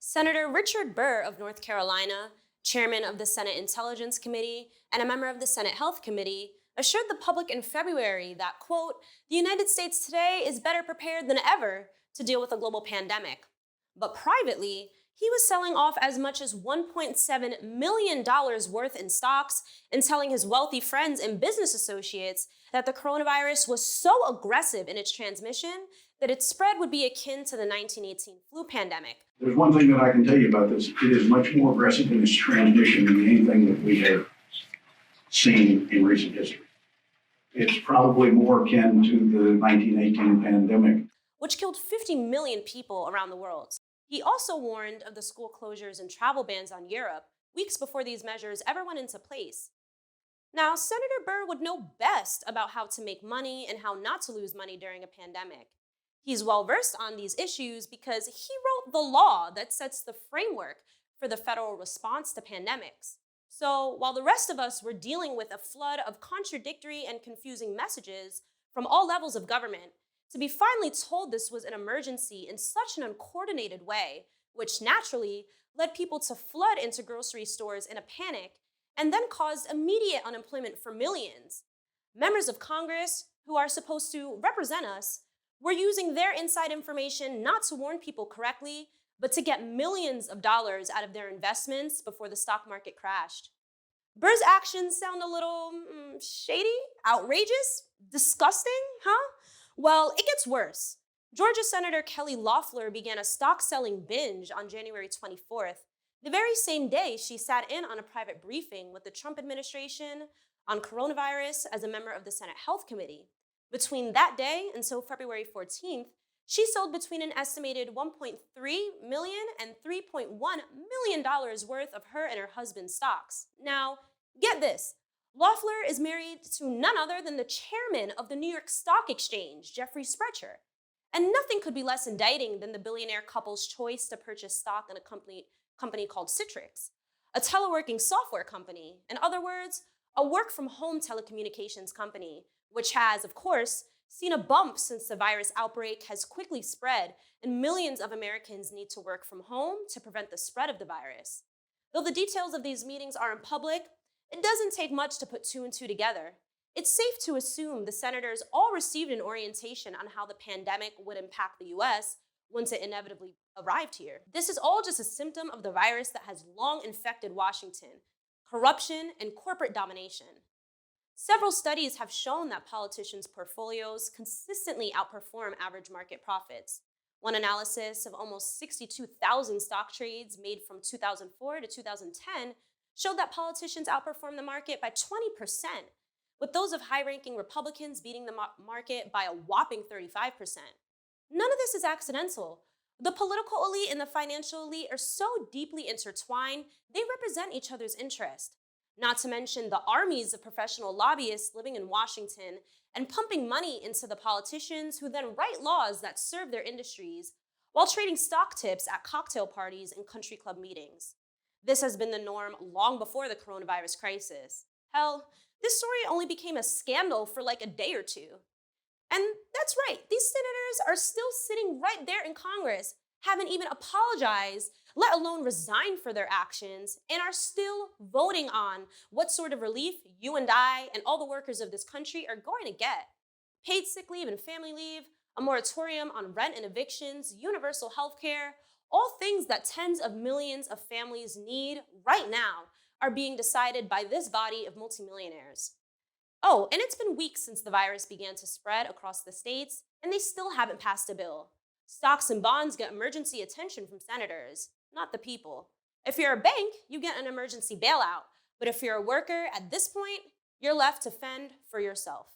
Senator Richard Burr of North Carolina, chairman of the Senate Intelligence Committee and a member of the Senate Health Committee, assured the public in February that, quote, the United States today is better prepared than ever to deal with a global pandemic. But privately, he was selling off as much as $1.7 million worth in stocks and telling his wealthy friends and business associates that the coronavirus was so aggressive in its transmission that its spread would be akin to the 1918 flu pandemic. There's one thing that I can tell you about this. It is much more aggressive in its transmission than anything that we have seen in recent history. It's probably more akin to the 1918 pandemic, which killed 50 million people around the world. He also warned of the school closures and travel bans on Europe weeks before these measures ever went into place. Now, Senator Burr would know best about how to make money and how not to lose money during a pandemic. He's well versed on these issues because he wrote the law that sets the framework for the federal response to pandemics. So while the rest of us were dealing with a flood of contradictory and confusing messages from all levels of government, to be finally told this was an emergency in such an uncoordinated way, which naturally led people to flood into grocery stores in a panic and then caused immediate unemployment for millions. Members of Congress, who are supposed to represent us, were using their inside information not to warn people correctly, but to get millions of dollars out of their investments before the stock market crashed. Burr's actions sound a little shady, outrageous, disgusting, huh? Well, it gets worse. Georgia Senator Kelly Loeffler began a stock-selling binge on January 24th, the very same day she sat in on a private briefing with the Trump administration on coronavirus as a member of the Senate Health Committee. Between that day until February 14th, she sold between an estimated $1.3 million and $3.1 million worth of her and her husband's stocks. Now, get this. Loeffler is married to none other than the chairman of the New York Stock Exchange, Jeffrey Sprecher. And nothing could be less indicting than the billionaire couple's choice to purchase stock in a company called Citrix, a teleworking software company. In other words, a work-from-home telecommunications company, which has, of course, seen a bump since the virus outbreak has quickly spread and millions of Americans need to work from home to prevent the spread of the virus. Though the details of these meetings are in public, it doesn't take much to put two and two together. It's safe to assume the senators all received an orientation on how the pandemic would impact the US once it inevitably arrived here. This is all just a symptom of the virus that has long infected Washington: corruption and corporate domination. Several studies have shown that politicians' portfolios consistently outperform average market profits. One analysis of almost 62,000 stock trades made from 2004 to 2010 showed that politicians outperformed the market by 20%, with those of high-ranking Republicans beating the market by a whopping 35%. None of this is accidental. The political elite and the financial elite are so deeply intertwined, they represent each other's interest. Not to mention the armies of professional lobbyists living in Washington and pumping money into the politicians who then write laws that serve their industries while trading stock tips at cocktail parties and country club meetings. This has been the norm long before the coronavirus crisis. Hell, this story only became a scandal for like a day or two. And that's right, these senators are still sitting right there in Congress, haven't even apologized, let alone resigned for their actions, and are still voting on what sort of relief you and I and all the workers of this country are going to get. Paid sick leave and family leave, a moratorium on rent and evictions, universal health care, all things that tens of millions of families need right now are being decided by this body of multimillionaires. Oh, and it's been weeks since the virus began to spread across the states, and they still haven't passed a bill. Stocks and bonds get emergency attention from senators, not the people. If you're a bank, you get an emergency bailout. But if you're a worker, at this point, you're left to fend for yourself.